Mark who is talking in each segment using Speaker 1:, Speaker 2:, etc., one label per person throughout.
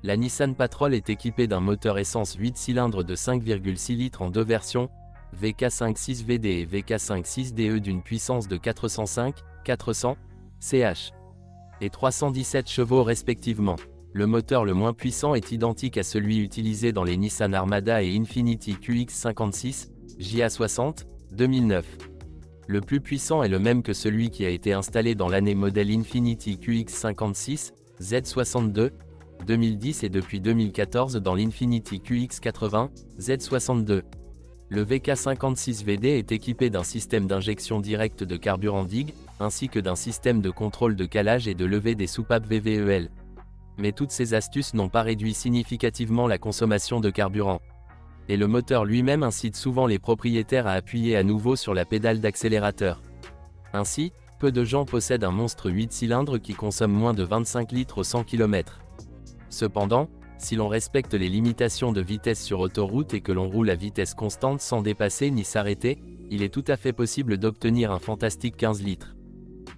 Speaker 1: La Nissan Patrol est équipée d'un moteur essence 8 cylindres de 5,6 litres en deux versions, VK56VD et VK56DE d'une puissance de 405, 400 ch et 317 chevaux respectivement. Le moteur le moins puissant est identique à celui utilisé dans les Nissan Armada et Infiniti QX56, JA60, 2009. Le plus puissant est le même que celui qui a été installé dans l'année modèle Infiniti QX56, Z62, 2010 et depuis 2014 dans l'Infiniti QX80, Z62. Le VK56VD est équipé d'un système d'injection directe de carburant DIG, ainsi que d'un système de contrôle de calage et de levée des soupapes VVEL. Mais toutes ces astuces n'ont pas réduit significativement la consommation de carburant. Et le moteur lui-même incite souvent les propriétaires à appuyer à nouveau sur la pédale d'accélérateur. Ainsi, peu de gens possèdent un monstre 8 cylindres qui consomme moins de 25 litres au 100 km. Cependant, si l'on respecte les limitations de vitesse sur autoroute et que l'on roule à vitesse constante sans dépasser ni s'arrêter, il est tout à fait possible d'obtenir un fantastique 15 litres.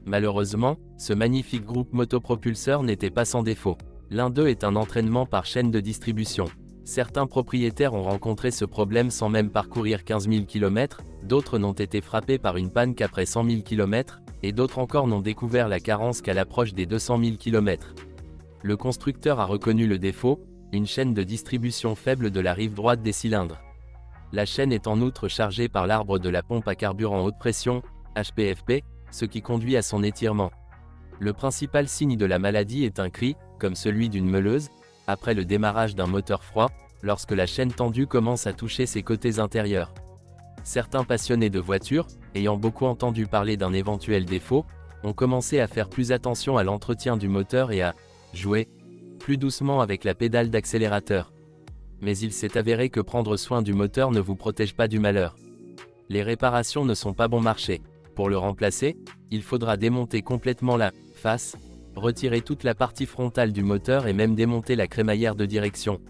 Speaker 1: Malheureusement, ce magnifique groupe motopropulseur n'était pas sans défaut. L'un d'eux est un entraînement par chaîne de distribution. Certains propriétaires ont rencontré ce problème sans même parcourir 15 000 km, d'autres n'ont été frappés par une panne qu'après 100 000 km, et d'autres encore n'ont découvert la carence qu'à l'approche des 200 000 km. Le constructeur a reconnu le défaut, une chaîne de distribution faible de la rive droite des cylindres. La chaîne est en outre chargée par l'arbre de la pompe à carburant haute pression, HPFP, ce qui conduit à son étirement. Le principal signe de la maladie est un cri, comme celui d'une meuleuse, après le démarrage d'un moteur froid, lorsque la chaîne tendue commence à toucher ses côtés intérieurs. Certains passionnés de voitures, ayant beaucoup entendu parler d'un éventuel défaut, ont commencé à faire plus attention à l'entretien du moteur et à jouer plus doucement avec la pédale d'accélérateur. Mais il s'est avéré que prendre soin du moteur ne vous protège pas du malheur. Les réparations ne sont pas bon marché. Pour le remplacer, il faudra démonter complètement la face, retirer toute la partie frontale du moteur et même démonter la crémaillère de direction.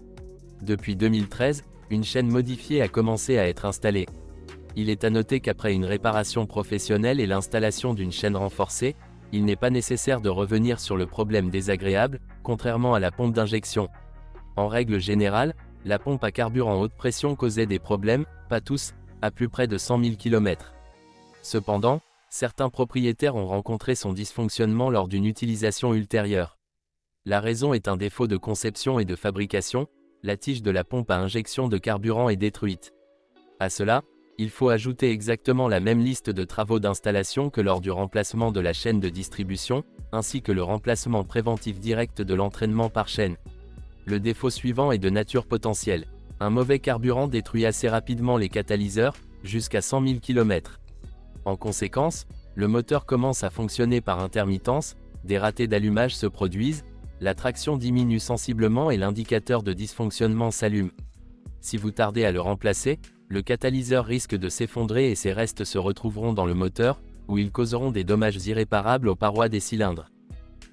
Speaker 1: Depuis 2013, une chaîne modifiée a commencé à être installée. Il est à noter qu'après une réparation professionnelle et l'installation d'une chaîne renforcée, il n'est pas nécessaire de revenir sur le problème désagréable, contrairement à la pompe d'injection. En règle générale, la pompe à carburant haute pression causait des problèmes, pas tous, à plus près de 100 000 km. Cependant, certains propriétaires ont rencontré son dysfonctionnement lors d'une utilisation ultérieure. La raison est un défaut de conception et de fabrication, la tige de la pompe à injection de carburant est détruite. À cela, il faut ajouter exactement la même liste de travaux d'installation que lors du remplacement de la chaîne de distribution, ainsi que le remplacement préventif direct de l'entraînement par chaîne. Le défaut suivant est de nature potentielle. Un mauvais carburant détruit assez rapidement les catalyseurs, jusqu'à 100 000 km. En conséquence, le moteur commence à fonctionner par intermittence, des ratés d'allumage se produisent, la traction diminue sensiblement et l'indicateur de dysfonctionnement s'allume. Si vous tardez à le remplacer, le catalyseur risque de s'effondrer et ses restes se retrouveront dans le moteur, où ils causeront des dommages irréparables aux parois des cylindres.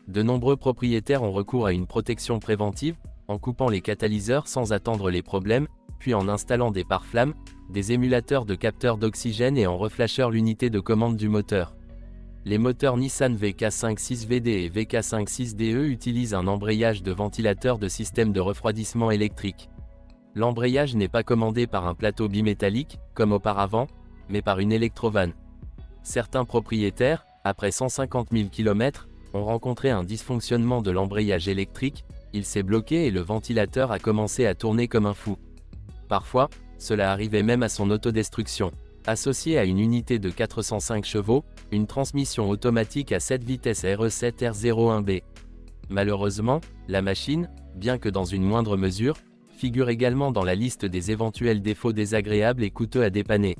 Speaker 1: De nombreux propriétaires ont recours à une protection préventive, en coupant les catalyseurs sans attendre les problèmes, puis en installant des pare-flammes, des émulateurs de capteurs d'oxygène et en reflashant l'unité de commande du moteur. Les moteurs Nissan VK56VD et VK56DE utilisent un embrayage de ventilateur de système de refroidissement électrique. L'embrayage n'est pas commandé par un plateau bimétallique, comme auparavant, mais par une électrovanne. Certains propriétaires, après 150 000 km, ont rencontré un dysfonctionnement de l'embrayage électrique, il s'est bloqué et le ventilateur a commencé à tourner comme un fou. Parfois, cela arrivait même à son autodestruction. Associé à une unité de 405 chevaux, une transmission automatique à 7 vitesses RE7R01B. Malheureusement, la machine, bien que dans une moindre mesure, figure également dans la liste des éventuels défauts désagréables et coûteux à dépanner.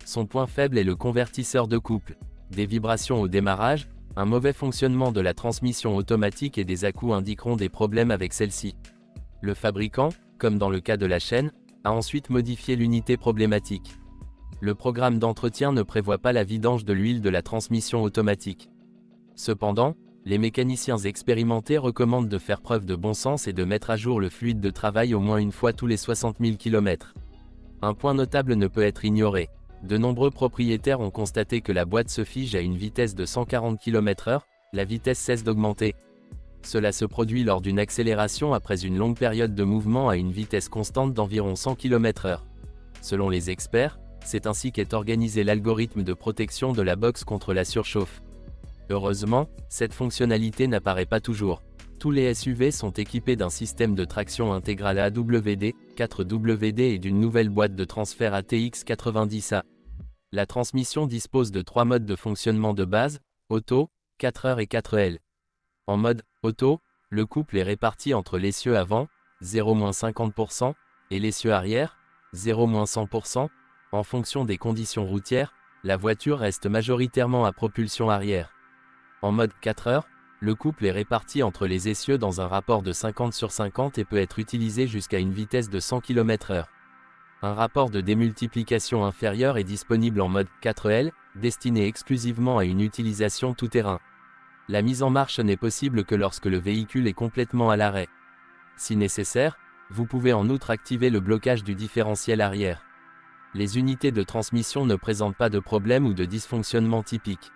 Speaker 1: Son point faible est le convertisseur de couple. Des vibrations au démarrage, un mauvais fonctionnement de la transmission automatique et des à-coups indiqueront des problèmes avec celle-ci. Le fabricant, comme dans le cas de la chaîne, a ensuite modifié l'unité problématique. Le programme d'entretien ne prévoit pas la vidange de l'huile de la transmission automatique. Cependant, les mécaniciens expérimentés recommandent de faire preuve de bon sens et de mettre à jour le fluide de travail au moins une fois tous les 60 000 km. Un point notable ne peut être ignoré. De nombreux propriétaires ont constaté que la boîte se fige à une vitesse de 140 km/h, la vitesse cesse d'augmenter. Cela se produit lors d'une accélération après une longue période de mouvement à une vitesse constante d'environ 100 km/h. Selon les experts, c'est ainsi qu'est organisé l'algorithme de protection de la box contre la surchauffe. Heureusement, cette fonctionnalité n'apparaît pas toujours. Tous les SUV sont équipés d'un système de traction intégrale AWD, 4WD et d'une nouvelle boîte de transfert ATX 90A. La transmission dispose de 3 modes de fonctionnement de base, Auto, 4R et 4L. En mode Auto, le couple est réparti entre l'essieu avant, 0-50%, et l'essieu arrière, 0-100%. En fonction des conditions routières, la voiture reste majoritairement à propulsion arrière. En mode 4R, le couple est réparti entre les essieux dans un rapport de 50/50 et peut être utilisé jusqu'à une vitesse de 100 km/h. Un rapport de démultiplication inférieur est disponible en mode 4L, destiné exclusivement à une utilisation tout-terrain. La mise en marche n'est possible que lorsque le véhicule est complètement à l'arrêt. Si nécessaire, vous pouvez en outre activer le blocage du différentiel arrière. Les unités de transmission ne présentent pas de problème ou de dysfonctionnement typique.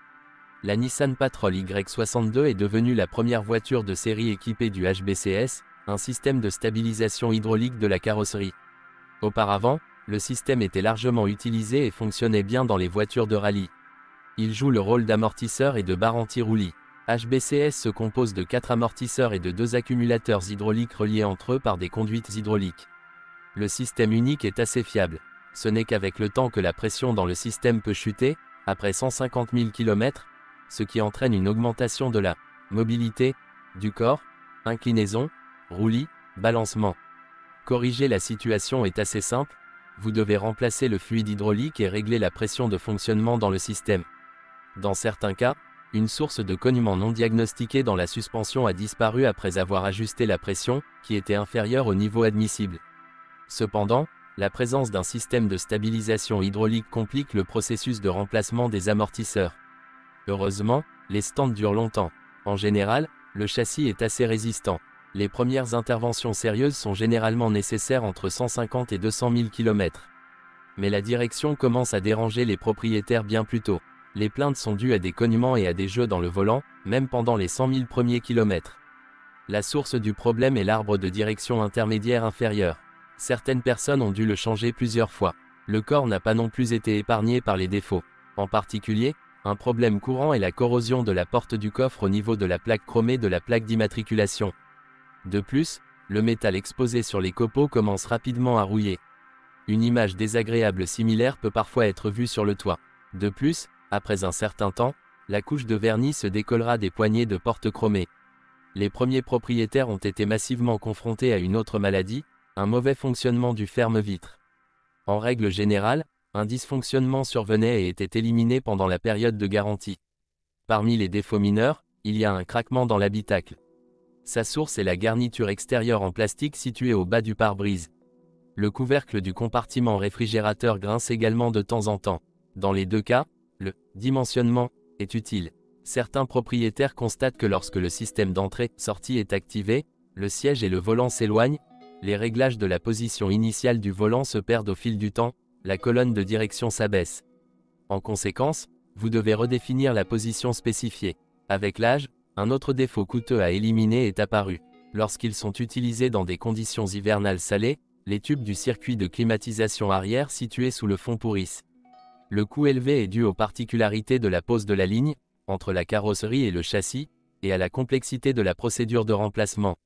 Speaker 1: La Nissan Patrol Y62 est devenue la première voiture de série équipée du HBCS, un système de stabilisation hydraulique de la carrosserie. Auparavant, le système était largement utilisé et fonctionnait bien dans les voitures de rallye. Il joue le rôle d'amortisseur et de barre anti-roulis. HBCS se compose de 4 amortisseurs et de 2 accumulateurs hydrauliques reliés entre eux par des conduites hydrauliques. Le système unique est assez fiable. Ce n'est qu'avec le temps que la pression dans le système peut chuter, après 150 000 km, ce qui entraîne une augmentation de la mobilité du corps, inclinaison, roulis, balancement. Corriger la situation est assez simple, vous devez remplacer le fluide hydraulique et régler la pression de fonctionnement dans le système. Dans certains cas, une source de cognement non diagnostiquée dans la suspension a disparu après avoir ajusté la pression, qui était inférieure au niveau admissible. Cependant, la présence d'un système de stabilisation hydraulique complique le processus de remplacement des amortisseurs. Heureusement, les stands durent longtemps. En général, le châssis est assez résistant. Les premières interventions sérieuses sont généralement nécessaires entre 150 et 200 000 km. Mais la direction commence à déranger les propriétaires bien plus tôt. Les plaintes sont dues à des cognements et à des jeux dans le volant, même pendant les 100 000 premiers kilomètres. La source du problème est l'arbre de direction intermédiaire inférieur. Certaines personnes ont dû le changer plusieurs fois. Le corps n'a pas non plus été épargné par les défauts. En particulier, un problème courant est la corrosion de la porte du coffre au niveau de la plaque chromée de la plaque d'immatriculation. De plus, le métal exposé sur les copeaux commence rapidement à rouiller. Une image désagréable similaire peut parfois être vue sur le toit. De plus, après un certain temps, la couche de vernis se décollera des poignées de porte chromées. Les premiers propriétaires ont été massivement confrontés à une autre maladie, un mauvais fonctionnement du ferme-vitre. En règle générale, un dysfonctionnement survenait et était éliminé pendant la période de garantie. Parmi les défauts mineurs, il y a un craquement dans l'habitacle. Sa source est la garniture extérieure en plastique située au bas du pare-brise. Le couvercle du compartiment réfrigérateur grince également de temps en temps. Dans les deux cas, le dimensionnement est utile. Certains propriétaires constatent que lorsque le système d'entrée-sortie est activé, le siège et le volant s'éloignent, les réglages de la position initiale du volant se perdent au fil du temps, la colonne de direction s'abaisse. En conséquence, vous devez redéfinir la position spécifiée. Avec l'âge, un autre défaut coûteux à éliminer est apparu. Lorsqu'ils sont utilisés dans des conditions hivernales salées, les tubes du circuit de climatisation arrière situés sous le fond pourrissent. Le coût élevé est dû aux particularités de la pose de la ligne, entre la carrosserie et le châssis, et à la complexité de la procédure de remplacement.